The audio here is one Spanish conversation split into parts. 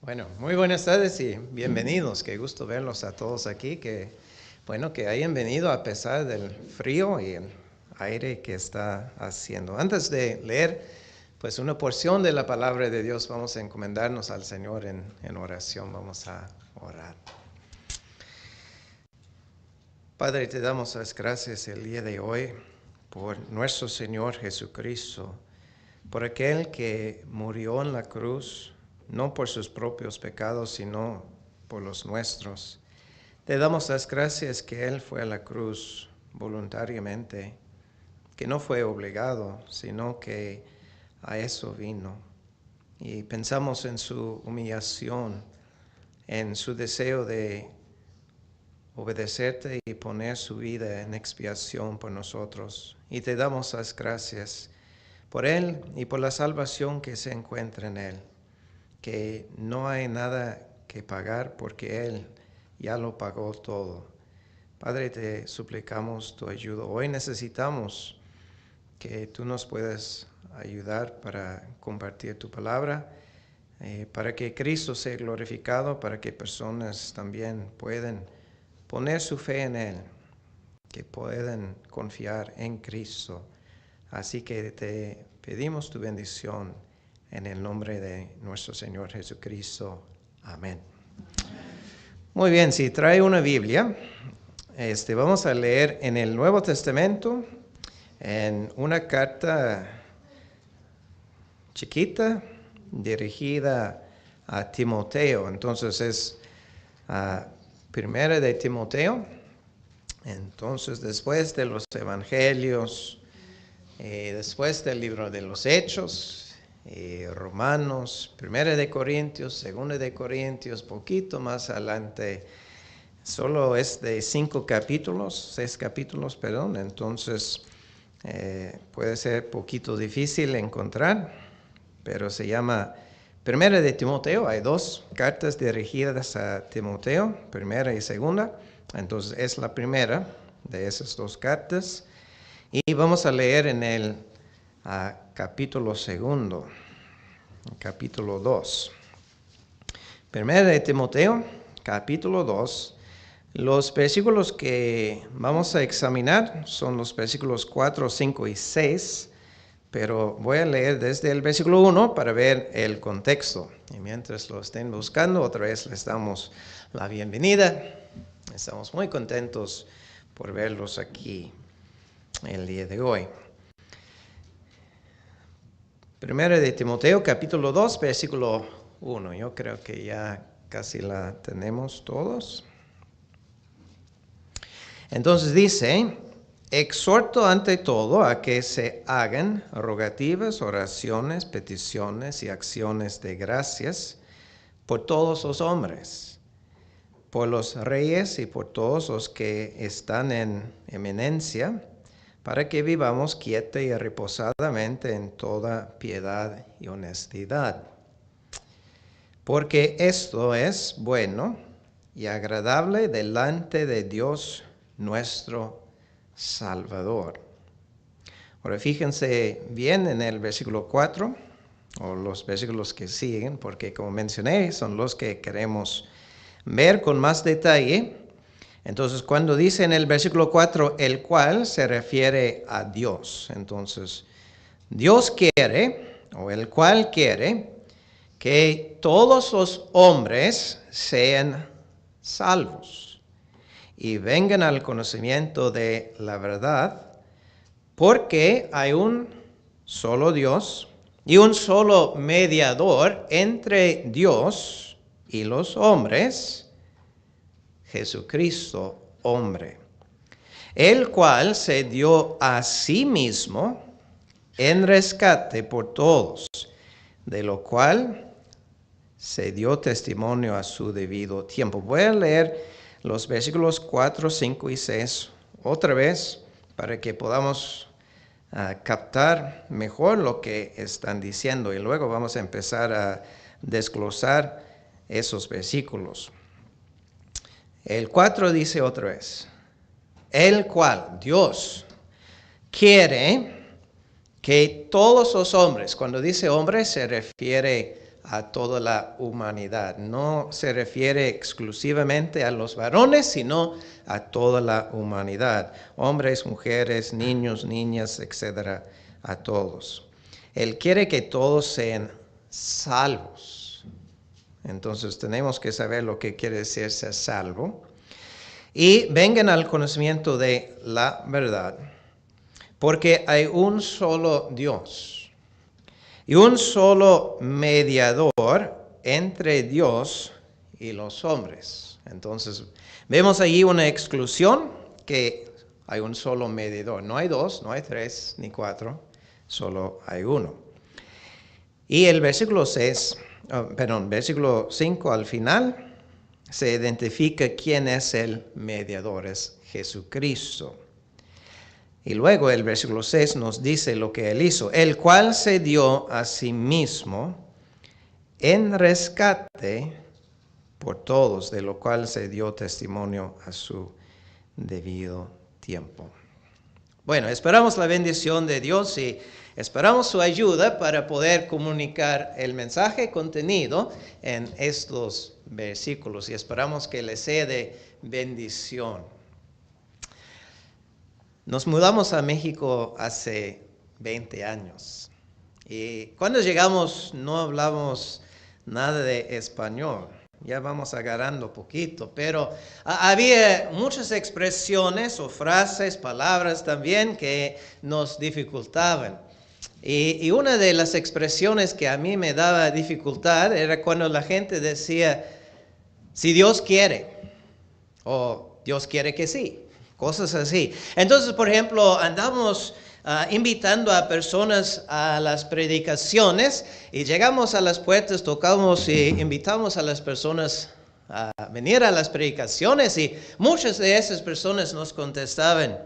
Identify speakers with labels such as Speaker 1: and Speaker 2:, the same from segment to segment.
Speaker 1: Bueno, muy buenas tardes y bienvenidos. Qué gusto verlos a todos aquí. Que hayan venido a pesar del frío y el aire que está haciendo. Antes de leer, pues una porción de la palabra de Dios, vamos a encomendarnos al Señor en oración. Vamos a orar. Padre, te damos las gracias el día de hoy por nuestro Señor Jesucristo, por aquel que murió en la cruz, no por sus propios pecados, sino por los nuestros. Te damos las gracias que Él fue a la cruz voluntariamente, que no fue obligado, sino que a eso vino. Y pensamos en su humillación, en su deseo de obedecerte y poner su vida en expiación por nosotros. Y te damos las gracias por Él y por la salvación que se encuentra en Él, que no hay nada que pagar porque Él ya lo pagó todo. Padre, te suplicamos tu ayuda. Hoy necesitamos que tú nos puedas ayudar para compartir tu palabra, para que Cristo sea glorificado, para que personas también puedan poner su fe en Él, que puedan confiar en Cristo. Así que te pedimos tu bendición en el nombre de nuestro Señor Jesucristo. Amén. Muy bien, si trae una Biblia, vamos a leer en el Nuevo Testamento, en una carta chiquita dirigida a Timoteo. Entonces es Primera de Timoteo. Entonces, después de los Evangelios, después del libro de los Hechos, Romanos, Primera de Corintios, Segunda de Corintios, poquito más adelante, solo es de 6 capítulos, entonces puede ser poquito difícil encontrar, pero se llama Primera de Timoteo. Hay 2 cartas dirigidas a Timoteo, primera y segunda. Entonces es la primera de esas 2 cartas. Y vamos a leer en el capítulo 2, capítulo 2. Primera de Timoteo, capítulo 2. Los versículos que vamos a examinar son los versículos 4, 5 y 6. Pero voy a leer desde el versículo 1 para ver el contexto. Y mientras lo estén buscando, otra vez les damos la bienvenida. Estamos muy contentos por verlos aquí el día de hoy. Primera de Timoteo, capítulo 2, versículo 1. Yo creo que ya casi la tenemos todos. Entonces dice: exhorto ante todo a que se hagan rogativas, oraciones, peticiones y acciones de gracias por todos los hombres, por los reyes y por todos los que están en eminencia, para que vivamos quieta y reposadamente en toda piedad y honestidad. Porque esto es bueno y agradable delante de Dios nuestro Salvador. Ahora fíjense bien en el versículo 4, o los versículos que siguen, porque como mencioné, son los que queremos ver con más detalle. Entonces, cuando dice en el versículo 4, el cual se refiere a Dios. Entonces, Dios quiere, o el cual quiere, que todos los hombres sean salvos y vengan al conocimiento de la verdad, porque hay un solo Dios y un solo mediador entre Dios y los hombres, Jesucristo, hombre, el cual se dio a sí mismo en rescate por todos, de lo cual se dio testimonio a su debido tiempo. Voy a leer los versículos 4, 5 y 6 otra vez para que podamos captar mejor lo que están diciendo, y luego vamos a empezar a desglosar esos versículos. El 4 dice otra vez: el cual, Dios, quiere que todos los hombres, cuando dice hombres se refiere a toda la humanidad. No se refiere exclusivamente a los varones, sino a toda la humanidad. Hombres, mujeres, niños, niñas, etcétera, a todos. Él quiere que todos sean salvos. Entonces tenemos que saber lo que quiere decir ser salvo. Y vengan al conocimiento de la verdad. Porque hay un solo Dios y un solo mediador entre Dios y los hombres. Entonces, vemos allí una exclusión, que hay un solo mediador. No hay dos, no hay tres, ni cuatro, solo hay uno. Y el versículo 5 al final, se identifica quién es el mediador, es Jesucristo. Y luego el versículo 6 nos dice lo que Él hizo, el cual se dio a sí mismo en rescate por todos, de lo cual se dio testimonio a su debido tiempo. Bueno, esperamos la bendición de Dios y esperamos su ayuda para poder comunicar el mensaje contenido en estos versículos y esperamos que les sea de bendición. Nos mudamos a México hace 20 años y cuando llegamos no hablamos nada de español. Ya vamos agarrando poquito, pero había muchas expresiones o frases, palabras también que nos dificultaban. Y una de las expresiones que a mí me daba dificultad era cuando la gente decía, si Dios quiere, o Dios quiere que sí. Cosas así. Entonces, por ejemplo, andamos invitando a personas a las predicaciones y llegamos a las puertas, tocamos y invitamos a las personas a venir a las predicaciones y muchas de esas personas nos contestaban,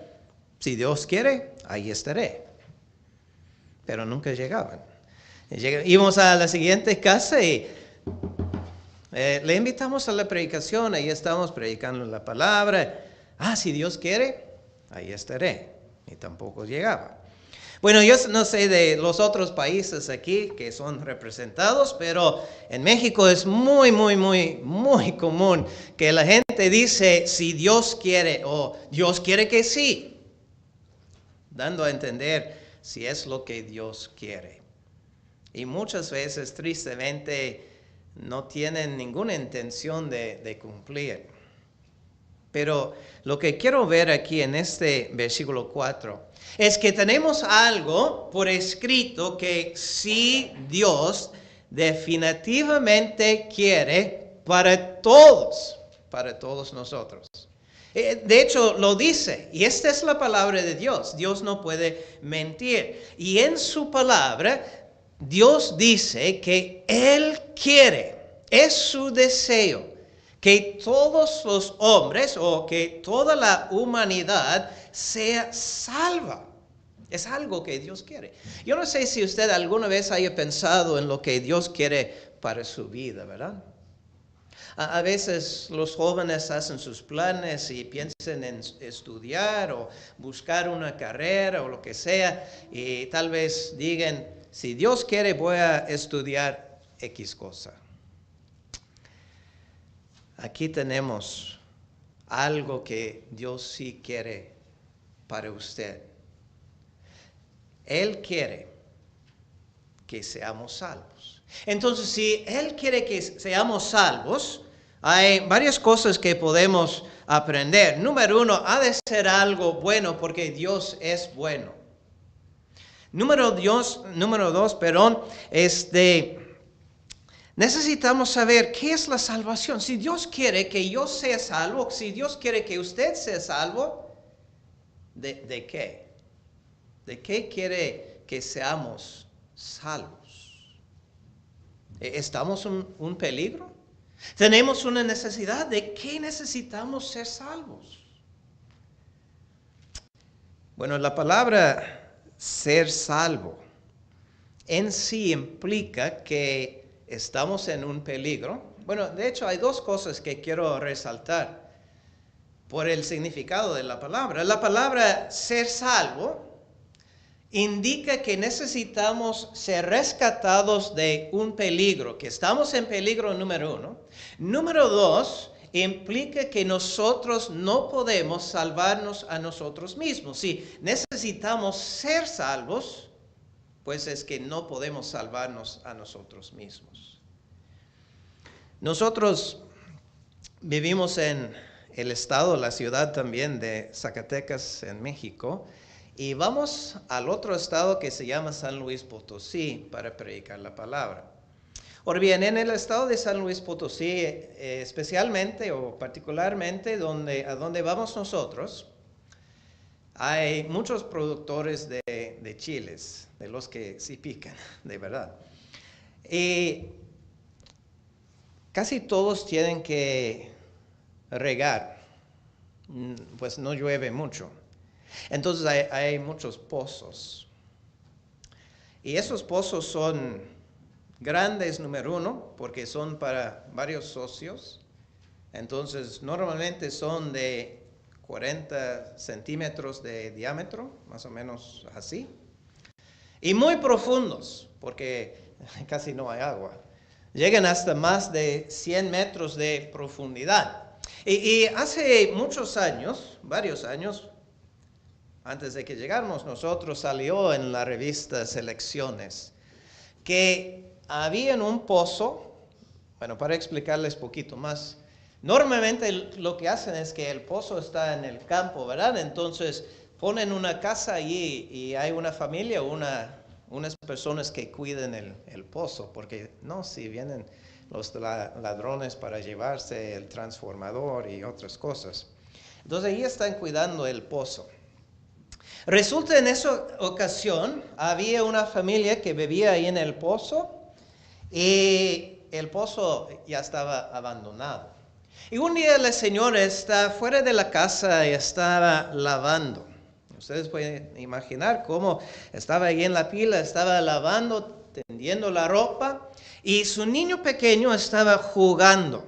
Speaker 1: si Dios quiere, ahí estaré. Pero nunca llegaban. Íbamos a la siguiente casa y le invitamos a la predicación, ahí estamos predicando la palabra. Si Dios quiere, ahí estaré. Y tampoco llegaba. Bueno, yo no sé de los otros países aquí que son representados, pero en México es muy, muy, muy, muy común que la gente dice, si Dios quiere, o Dios quiere que sí, dando a entender si es lo que Dios quiere. Y muchas veces, tristemente, no tienen ninguna intención de cumplir. Pero lo que quiero ver aquí en este versículo 4 es que tenemos algo por escrito que sí Dios definitivamente quiere para todos nosotros. De hecho, lo dice, y esta es la palabra de Dios. Dios no puede mentir. Y en su palabra, Dios dice que Él quiere, es su deseo, que todos los hombres o que toda la humanidad sea salva. Es algo que Dios quiere. Yo no sé si usted alguna vez haya pensado en lo que Dios quiere para su vida, ¿verdad? A veces los jóvenes hacen sus planes y piensan en estudiar o buscar una carrera o lo que sea y tal vez digan, si Dios quiere voy a estudiar X cosa. Aquí tenemos algo que Dios sí quiere para usted. Él quiere que seamos salvos. Entonces, si Él quiere que seamos salvos, hay varias cosas que podemos aprender. Número 1, ha de ser algo bueno porque Dios es bueno. Número 2, necesitamos saber qué es la salvación. Si Dios quiere que yo sea salvo, si Dios quiere que usted sea salvo, ¿de qué? ¿De qué quiere que seamos salvos? ¿Estamos en un peligro? ¿Tenemos una necesidad? ¿De qué necesitamos ser salvos? Bueno, la palabra ser salvo en sí implica que estamos en un peligro. Bueno, de hecho hay dos cosas que quiero resaltar por el significado de la palabra. La palabra ser salvo indica que necesitamos ser rescatados de un peligro, que estamos en peligro número 1. Número 2, implica que nosotros no podemos salvarnos a nosotros mismos. Si necesitamos ser salvos, pues es que no podemos salvarnos a nosotros mismos. Nosotros vivimos en el estado, la ciudad también de Zacatecas, en México, y vamos al otro estado que se llama San Luis Potosí para predicar la palabra. Ahora bien, en el estado de San Luis Potosí, especialmente o particularmente a donde vamos nosotros, hay muchos productores de chiles, de los que sí pican, de verdad. Y casi todos tienen que regar, pues no llueve mucho. Entonces hay muchos pozos. Y esos pozos son grandes, número 1, porque son para varios socios. Entonces normalmente son de 40 centímetros de diámetro, más o menos así. Y muy profundos, porque casi no hay agua. Llegan hasta más de 100 metros de profundidad. Y hace muchos años, varios años, antes de que llegáramos nosotros, salió en la revista Selecciones que había en un pozo, bueno, para explicarles poquito más, normalmente lo que hacen es que el pozo está en el campo, ¿verdad? Entonces ponen una casa allí y hay una familia, unas personas que cuiden el pozo, porque no, si vienen los ladrones para llevarse el transformador y otras cosas. Entonces ahí están cuidando el pozo. Resulta en esa ocasión había una familia que vivía ahí en el pozo y el pozo ya estaba abandonado. Y un día la señora está fuera de la casa y estaba lavando. Ustedes pueden imaginar cómo estaba ahí en la pila, estaba lavando, tendiendo la ropa y su niño pequeño estaba jugando.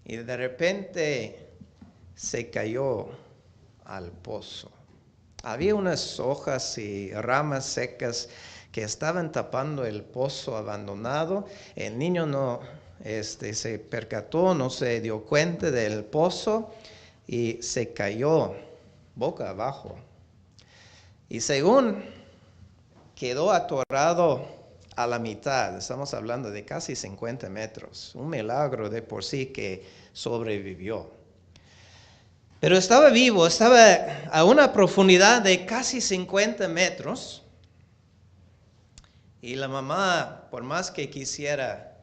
Speaker 1: Y de repente se cayó al pozo. Había unas hojas y ramas secas que estaban tapando el pozo abandonado. El niño no se percató, no se dio cuenta del pozo y se cayó boca abajo. Y según quedó atorado a la mitad, estamos hablando de casi 50 metros, un milagro de por sí que sobrevivió. Pero estaba vivo, estaba a una profundidad de casi 50 metros. Y la mamá, por más que quisiera,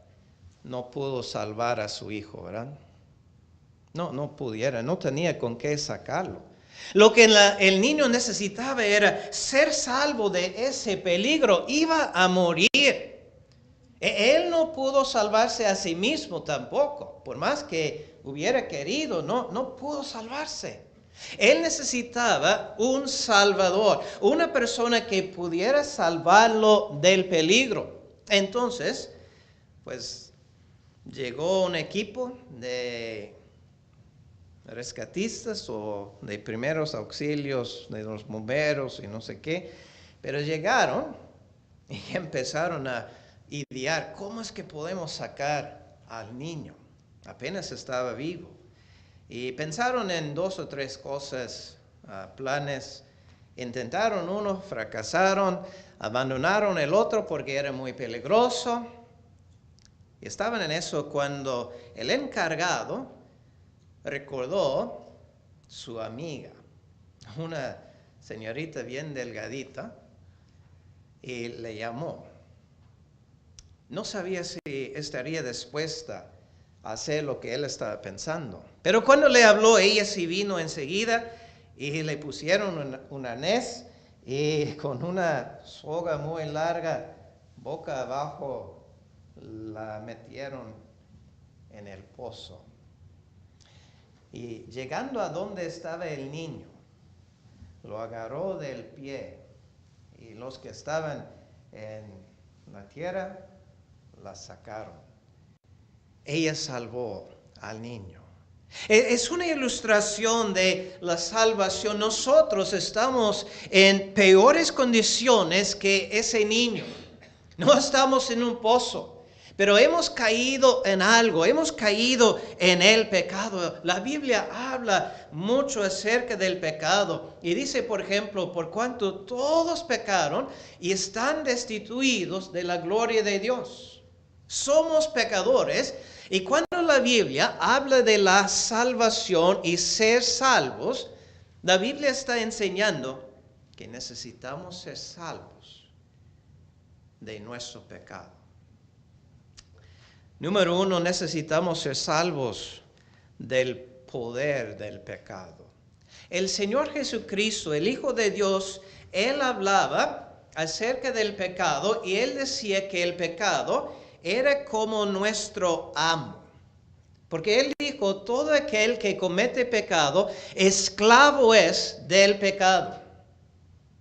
Speaker 1: no pudo salvar a su hijo, ¿verdad? No pudiera, no tenía con qué sacarlo. Lo que el niño necesitaba era ser salvo de ese peligro. Iba a morir. Él no pudo salvarse a sí mismo tampoco. Por más que hubiera querido, no pudo salvarse. Él necesitaba un salvador, una persona que pudiera salvarlo del peligro. Entonces, pues llegó un equipo de rescatistas o de primeros auxilios, de los bomberos y no sé qué, pero llegaron y empezaron a idear cómo es que podemos sacar al niño. Apenas estaba vivo. Y pensaron en 2 o 3 cosas, planes. Intentaron uno, fracasaron, abandonaron el otro porque era muy peligroso. Y estaban en eso cuando el encargado recordó su amiga, una señorita bien delgadita, y le llamó. No sabía si estaría dispuesta a hacer lo que él estaba pensando. Pero cuando le habló, ella sí vino enseguida y le pusieron un arnés y con una soga muy larga, boca abajo, la metieron en el pozo. Y llegando a donde estaba el niño, lo agarró del pie y los que estaban en la tierra la sacaron. Ella salvó al niño. Es una ilustración de la salvación. Nosotros estamos en peores condiciones que ese niño. No estamos en un pozo, pero hemos caído en algo, hemos caído en el pecado. La Biblia habla mucho acerca del pecado y dice, por ejemplo, por cuanto todos pecaron y están destituidos de la gloria de Dios. Somos pecadores. Y cuando la Biblia habla de la salvación y ser salvos, la Biblia está enseñando que necesitamos ser salvos de nuestro pecado. Número 1, necesitamos ser salvos del poder del pecado. El Señor Jesucristo, el Hijo de Dios, Él hablaba acerca del pecado y Él decía que el pecado era como nuestro amo. Porque Él dijo, todo aquel que comete pecado, esclavo es del pecado.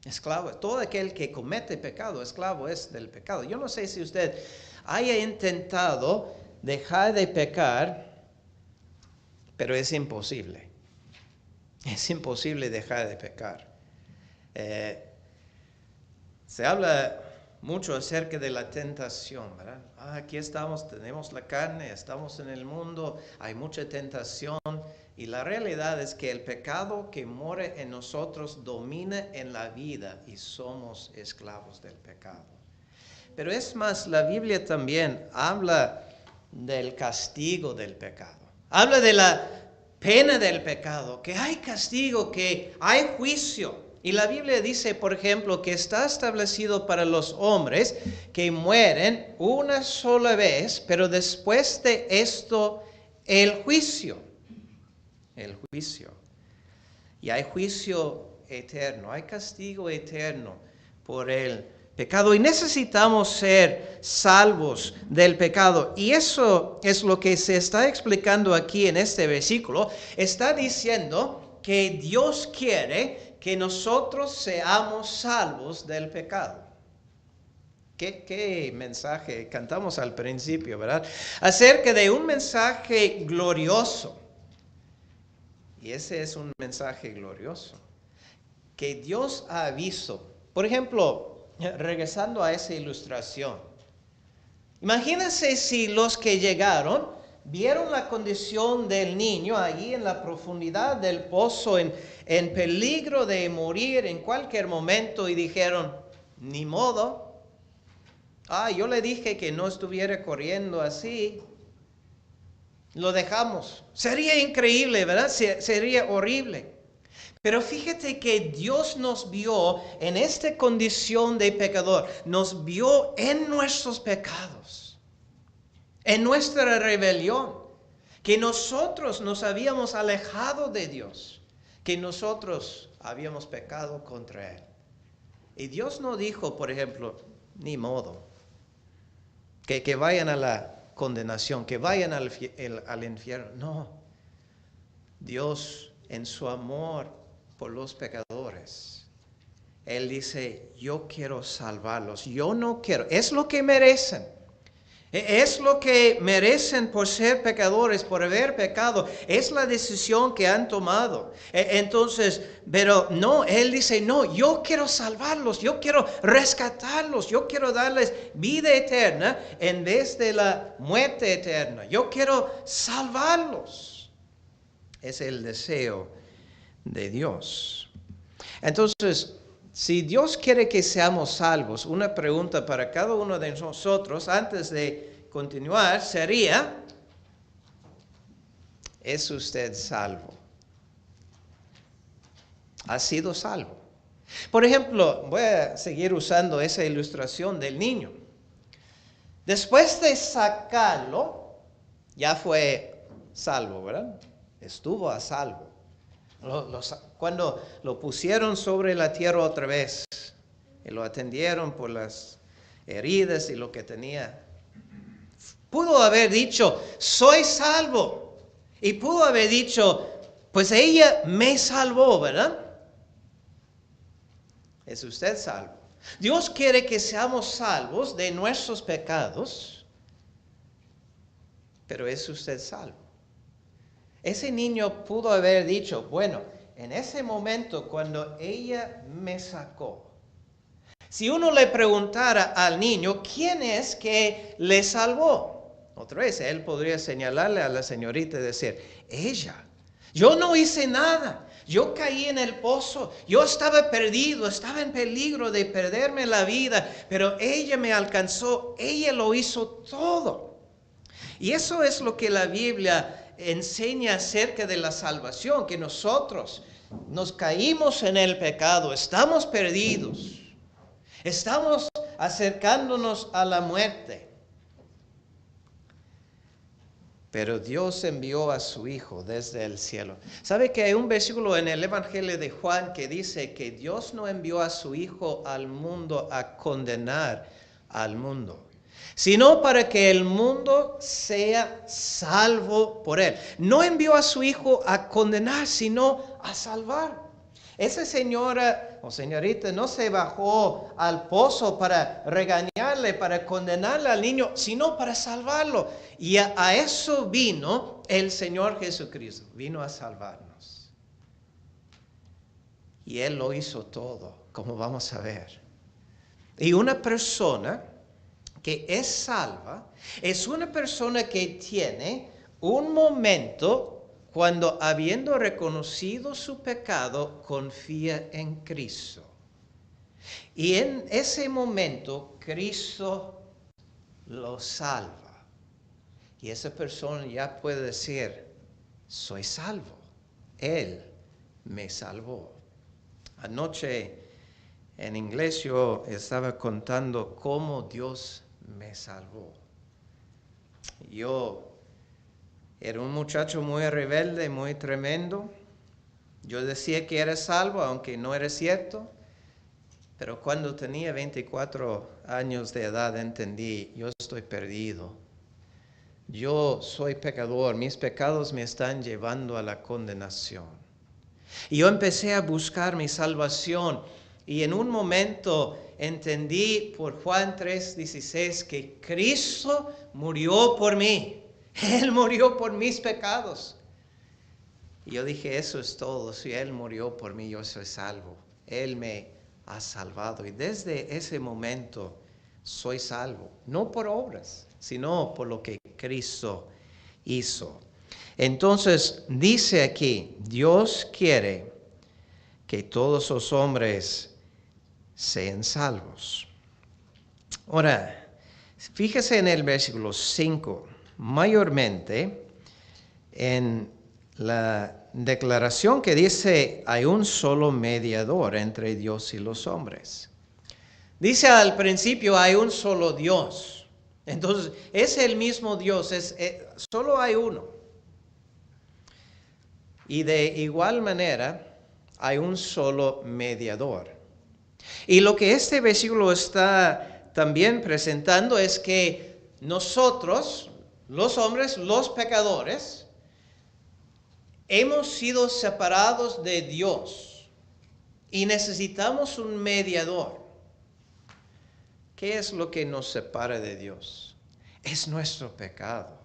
Speaker 1: Esclavo, todo aquel que comete pecado, esclavo es del pecado. Yo no sé si usted haya intentado dejar de pecar, pero es imposible. Es imposible dejar de pecar. Se habla mucho acerca de la tentación, ¿verdad? Aquí estamos, tenemos la carne, estamos en el mundo, hay mucha tentación y la realidad es que el pecado que mora en nosotros domina en la vida y somos esclavos del pecado. Pero es más, la Biblia también habla del castigo del pecado. Habla de la pena del pecado, que hay castigo, que hay juicio. Y la Biblia dice, por ejemplo, que está establecido para los hombres que mueren una sola vez, pero después de esto, el juicio. El juicio. Y hay juicio eterno, hay castigo eterno por el pecado. Y necesitamos ser salvos del pecado. Y eso es lo que se está explicando aquí en este versículo. Está diciendo que Dios quiere que nosotros seamos salvos del pecado. ¿Qué mensaje cantamos al principio, verdad? Acerca de un mensaje glorioso. Y ese es un mensaje glorioso. Que Dios ha visto. Por ejemplo, regresando a esa ilustración. Imagínense si los que llegaron vieron la condición del niño allí en la profundidad del pozo, en peligro de morir en cualquier momento y dijeron, ni modo. Yo le dije que no estuviera corriendo así. Lo dejamos. Sería increíble, ¿verdad? Sería horrible. Pero fíjate que Dios nos vio en esta condición de pecador. Nos vio en nuestros pecados, en nuestra rebelión, que nosotros nos habíamos alejado de Dios, que nosotros habíamos pecado contra Él. Y Dios no dijo, por ejemplo, ni modo, que vayan a la condenación, que vayan al infierno. No, Dios en su amor por los pecadores, Él dice, yo quiero salvarlos, yo no quiero, es lo que merecen. Es lo que merecen por ser pecadores, por haber pecado. Es la decisión que han tomado. Entonces, pero no, Él dice, no, yo quiero salvarlos, yo quiero rescatarlos, yo quiero darles vida eterna en vez de la muerte eterna. Yo quiero salvarlos. Es el deseo de Dios. Entonces, si Dios quiere que seamos salvos, una pregunta para cada uno de nosotros antes de continuar sería, ¿es usted salvo? ¿Ha sido salvo? Por ejemplo, voy a seguir usando esa ilustración del niño. Después de sacarlo, ya fue salvo, ¿verdad? Estuvo a salvo. Cuando lo pusieron sobre la tierra otra vez y lo atendieron por las heridas y lo que tenía, pudo haber dicho, soy salvo. Y pudo haber dicho, pues ella me salvó, ¿verdad? ¿Es usted salvo? Dios quiere que seamos salvos de nuestros pecados, pero ¿es usted salvo? Ese niño pudo haber dicho, bueno, en ese momento cuando ella me sacó, si uno le preguntara al niño, ¿quién es que le salvó? Otra vez, él podría señalarle a la señorita y decir, ella. Yo no hice nada. Yo caí en el pozo. Yo estaba perdido, estaba en peligro de perderme la vida, pero ella me alcanzó. Ella lo hizo todo. Y eso es lo que la Biblia enseña acerca de la salvación, que nosotros nos caímos en el pecado, estamos perdidos. Estamos acercándonos a la muerte. Pero Dios envió a su Hijo desde el cielo. ¿Sabe que hay un versículo en el Evangelio de Juan que dice que Dios no envió a su Hijo al mundo a condenar al mundo, sino para que el mundo sea salvo por él? No envió a su Hijo a condenar, sino a salvar. Esa señora o señorita no se bajó al pozo para regañarle, para condenarle al niño, sino para salvarlo. Y a eso vino el Señor Jesucristo, vino a salvarnos. Y Él lo hizo todo, como vamos a ver. Y una persona que es salva es una persona que tiene un momento cuando, habiendo reconocido su pecado, confía en Cristo. Y en ese momento Cristo lo salva. Y esa persona ya puede decir, soy salvo. Él me salvó. Anoche en inglés yo estaba contando cómo Dios me salvó. Yo era un muchacho muy rebelde, muy tremendo. Yo decía que era salvo, aunque no era cierto. Pero cuando tenía 24 años de edad entendí, yo estoy perdido. Yo soy pecador, mis pecados me están llevando a la condenación. Y yo empecé a buscar mi salvación. Y en un momento entendí por Juan 3:16 que Cristo murió por mí. Él murió por mis pecados. Y yo dije, eso es todo. Si Él murió por mí, yo soy salvo. Él me ha salvado. Y desde ese momento soy salvo. No por obras, sino por lo que Cristo hizo. Entonces dice aquí, Dios quiere que todos los hombres sean salvos. Ahora, fíjese en el versículo 5. Mayormente en la declaración que dice hay un solo mediador entre Dios y los hombres. Dice al principio hay un solo Dios. Entonces es el mismo Dios, solo hay uno. Y de igual manera hay un solo mediador. Y lo que este versículo está también presentando es que nosotros, los hombres, los pecadores, hemos sido separados de Dios y necesitamos un mediador. ¿Qué es lo que nos separa de Dios? Es nuestro pecado.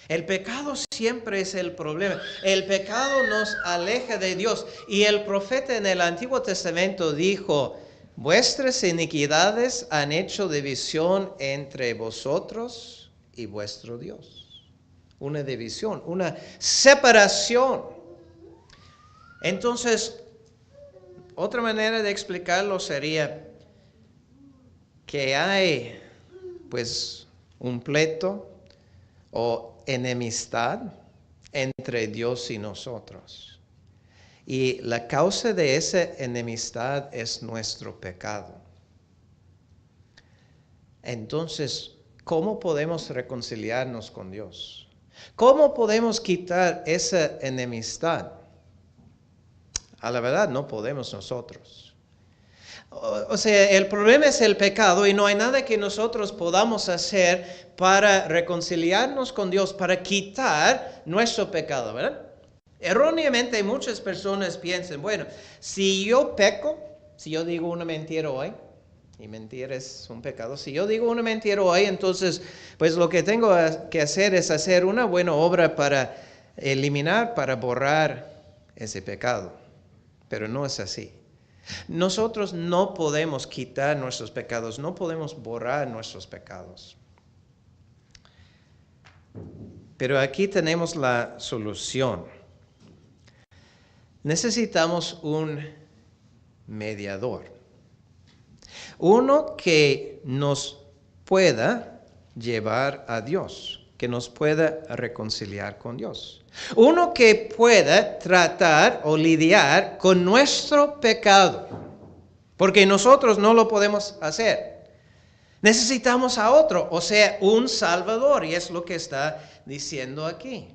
Speaker 1: El pecado siempre es el problema. El pecado nos aleja de Dios. Y el profeta en el Antiguo Testamento dijo, vuestras iniquidades han hecho división entre vosotros y vuestro Dios. Una división, una separación. Entonces, otra manera de explicarlo sería que hay pues un pleito o enemistad entre Dios y nosotros. Y la causa de esa enemistad es nuestro pecado. Entonces, ¿cómo podemos reconciliarnos con Dios? ¿Cómo podemos quitar esa enemistad? A la verdad, no podemos nosotros. O sea, el problema es el pecado y no hay nada que nosotros podamos hacer para reconciliarnos con Dios, para quitar nuestro pecado, ¿verdad? Erróneamente muchas personas piensan, bueno, si yo peco, si yo digo una mentira hoy, y mentir es un pecado, si yo digo una mentira hoy, entonces pues lo que tengo que hacer es hacer una buena obra para eliminar, para borrar ese pecado. Pero no es así. Nosotros no podemos quitar nuestros pecados, no podemos borrar nuestros pecados. Pero aquí tenemos la solución. Necesitamos un mediador. Uno que nos pueda llevar a Dios, que nos pueda reconciliar con Dios. Uno que pueda tratar o lidiar con nuestro pecado, porque nosotros no lo podemos hacer. Necesitamos a otro, o sea, un Salvador, y es lo que está diciendo aquí.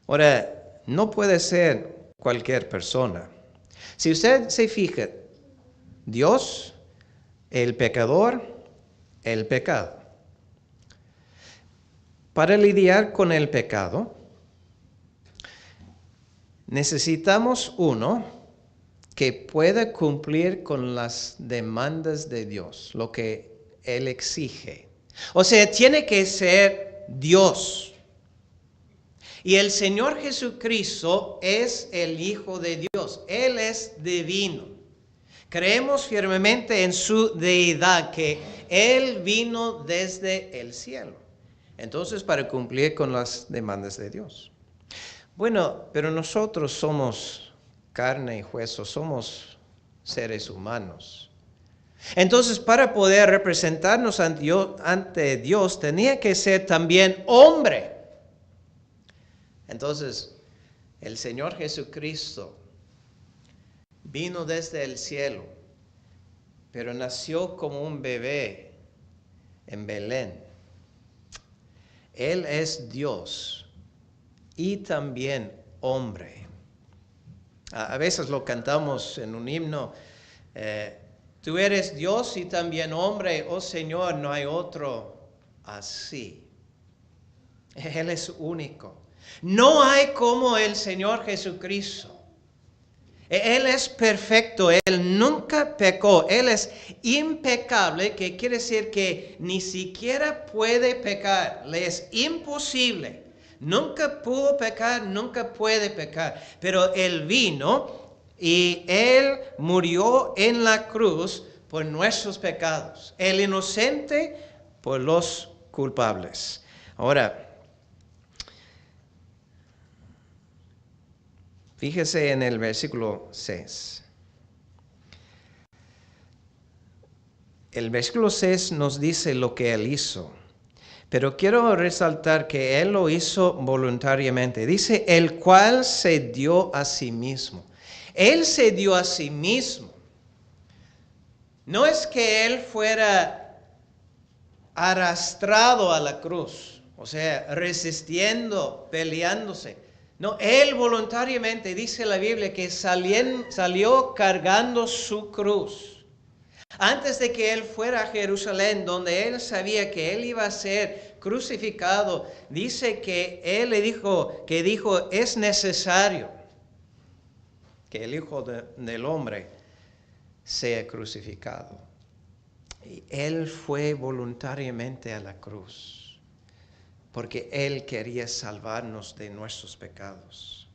Speaker 1: Ahora, no puede ser cualquier persona. Si usted se fija, Dios, el pecador, el pecado. Para lidiar con el pecado, necesitamos uno que pueda cumplir con las demandas de Dios, lo que Él exige. O sea, tiene que ser Dios. Y el Señor Jesucristo es el Hijo de Dios. Él es divino. Creemos firmemente en su deidad, que Él vino desde el cielo. Entonces, para cumplir con las demandas de Dios. Bueno, pero nosotros somos carne y hueso, somos seres humanos. Entonces, para poder representarnos ante Dios, tenía que ser también hombre. Entonces, el Señor Jesucristo vino desde el cielo, pero nació como un bebé en Belén. Él es Dios y también hombre. A veces lo cantamos en un himno. Tú eres Dios y también hombre, oh Señor, no hay otro así. Él es único. No hay como el Señor Jesucristo. Él es perfecto, Él nunca pecó, Él es impecable, que quiere decir que ni siquiera puede pecar, le es imposible. Nunca pudo pecar, nunca puede pecar, pero Él vino y Él murió en la cruz por nuestros pecados, el inocente por los culpables. Ahora, fíjese en el versículo 6. El versículo 6 nos dice lo que Él hizo, pero quiero resaltar que Él lo hizo voluntariamente. Dice, el cual se dio a sí mismo. Él se dio a sí mismo. No es que Él fuera arrastrado a la cruz, o sea, resistiendo, peleándose. No, Él voluntariamente, dice la Biblia, que salió cargando su cruz. Antes de que Él fuera a Jerusalén, donde Él sabía que Él iba a ser crucificado, dice que Él le dijo, es necesario que el Hijo del Hombre sea crucificado. Y Él fue voluntariamente a la cruz, porque Él quería salvarnos de nuestros pecados.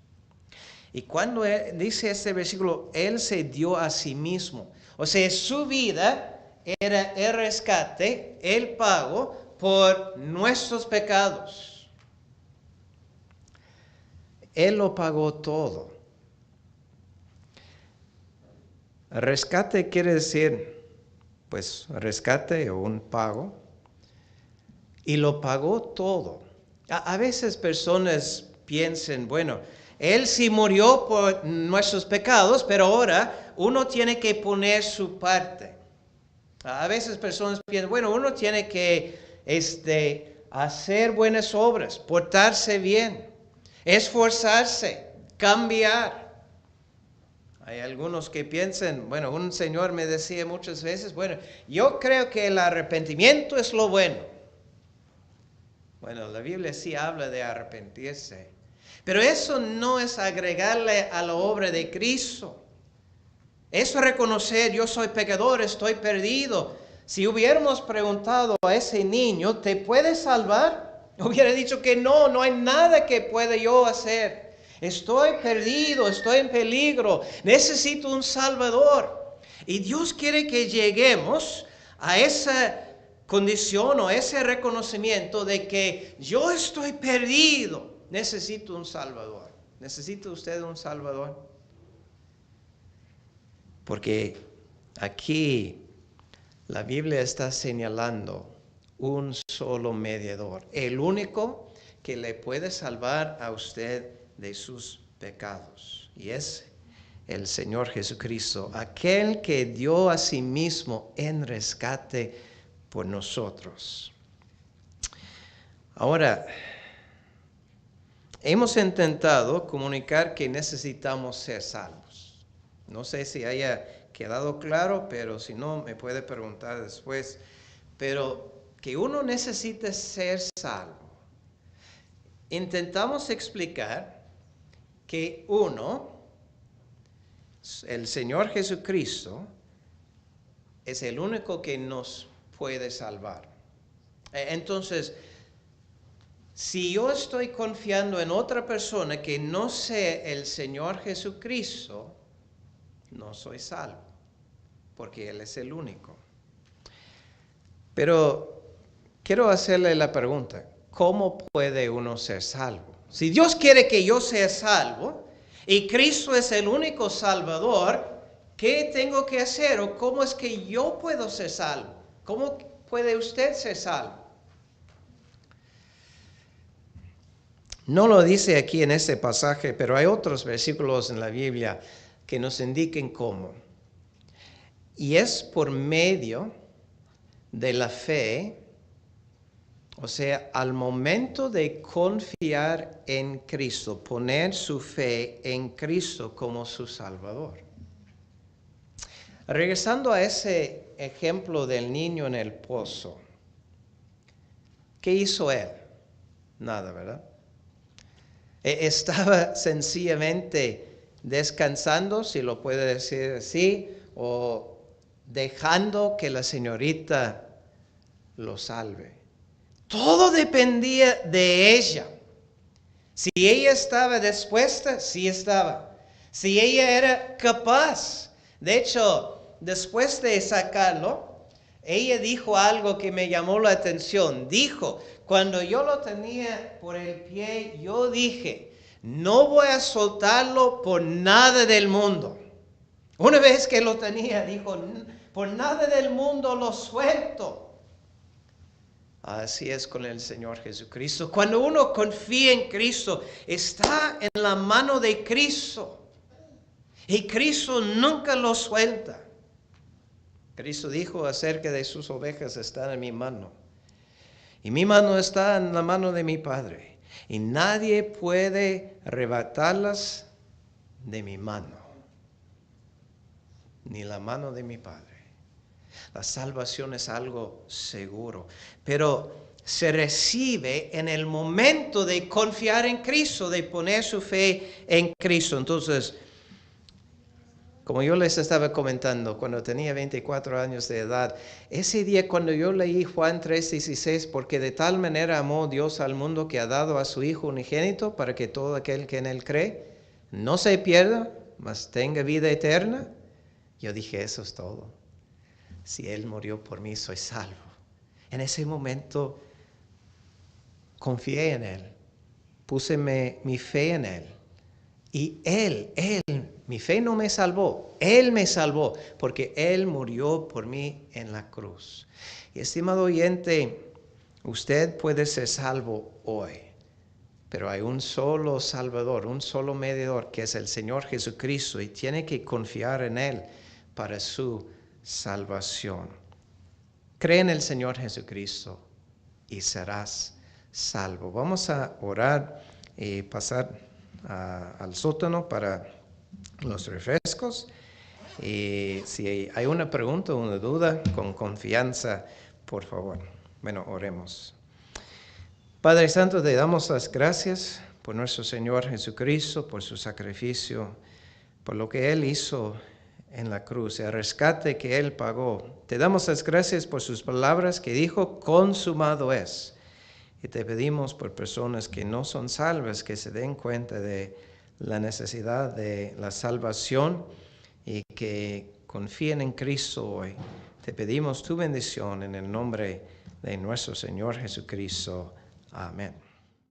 Speaker 1: Y cuando dice este versículo, Él se dio a sí mismo. O sea, su vida era el rescate, el pago por nuestros pecados. Él lo pagó todo. Rescate quiere decir, pues, rescate o un pago. Y lo pagó todo. A veces personas piensan, bueno, Él sí murió por nuestros pecados, pero ahora uno tiene que poner su parte. A veces personas piensan, bueno, uno tiene que hacer buenas obras, portarse bien, esforzarse, cambiar. Hay algunos que piensan, bueno, un señor me decía muchas veces, bueno, yo creo que el arrepentimiento es lo bueno. Bueno, la Biblia sí habla de arrepentirse. Pero eso no es agregarle a la obra de Cristo. Eso es reconocer, yo soy pecador, estoy perdido. Si hubiéramos preguntado a ese niño, ¿te puedes salvar? Hubiera dicho que no hay nada que pueda yo hacer. Estoy perdido, estoy en peligro, necesito un Salvador. Y Dios quiere que lleguemos a esa condición o ese reconocimiento de que yo estoy perdido, necesito un Salvador. ¿Necesita usted un Salvador? Porque aquí la Biblia está señalando un solo mediador, el único que le puede salvar a usted de sus pecados. Y es el Señor Jesucristo, aquel que dio a sí mismo en rescate por nosotros. Ahora, hemos intentado comunicar que necesitamos ser salvos. No sé si haya quedado claro, pero si no, me puede preguntar después. Pero que uno necesita ser salvo. Intentamos explicar que el Señor Jesucristo, es el único que nos puede salvar. Entonces, si yo estoy confiando en otra persona que no sea el Señor Jesucristo, no soy salvo, porque Él es el único. Pero quiero hacerle la pregunta, ¿cómo puede uno ser salvo? Si Dios quiere que yo sea salvo y Cristo es el único Salvador, ¿qué tengo que hacer o cómo es que yo puedo ser salvo? ¿Cómo puede usted ser salvo? No lo dice aquí en este pasaje, pero hay otros versículos en la Biblia que nos indiquen cómo. Y es por medio de la fe, o sea, al momento de confiar en Cristo, poner su fe en Cristo como su Salvador. Regresando a ese ejemplo del niño en el pozo, ¿qué hizo él? Nada, ¿verdad? Estaba sencillamente descansando, si lo puede decir así, o dejando que la señorita lo salve. Todo dependía de ella. Si ella estaba dispuesta, sí estaba. Si ella era capaz. De hecho, después de sacarlo, ella dijo algo que me llamó la atención. Dijo, cuando yo lo tenía por el pie, yo dije, no voy a soltarlo por nada del mundo. Una vez que lo tenía, dijo, por nada del mundo lo suelto. Así es con el Señor Jesucristo. Cuando uno confía en Cristo, está en la mano de Cristo. Y Cristo nunca lo suelta. Cristo dijo acerca de sus ovejas, están en mi mano. Y mi mano está en la mano de mi Padre. Y nadie puede arrebatarlas de mi mano. Ni la mano de mi Padre. La salvación es algo seguro, pero se recibe en el momento de confiar en Cristo, de poner su fe en Cristo. Entonces, como yo les estaba comentando, cuando tenía 24 años de edad, ese día cuando yo leí Juan 3:16, porque de tal manera amó Dios al mundo que ha dado a su Hijo unigénito para que todo aquel que en Él cree no se pierda, mas tenga vida eterna. Yo dije, eso es todo. Si Él murió por mí, soy salvo. En ese momento confié en Él, puse mi fe en Él. Y mi fe no me salvó, Él me salvó, porque Él murió por mí en la cruz. Y estimado oyente, usted puede ser salvo hoy, pero hay un solo Salvador, un solo mediador, que es el Señor Jesucristo, y tiene que confiar en Él para su salvación. Cree en el Señor Jesucristo y serás salvo. Vamos a orar y pasar al sótano para los refrescos. Y si hay una pregunta o una duda, con confianza, por favor. Bueno, oremos. Padre Santo, te damos las gracias por nuestro Señor Jesucristo, por su sacrificio, por lo que Él hizo en la cruz, el rescate que Él pagó. Te damos las gracias por sus palabras que dijo, consumado es. Y te pedimos por personas que no son salvas, que se den cuenta de la necesidad de la salvación y que confíen en Cristo hoy. Te pedimos tu bendición en el nombre de nuestro Señor Jesucristo. Amén.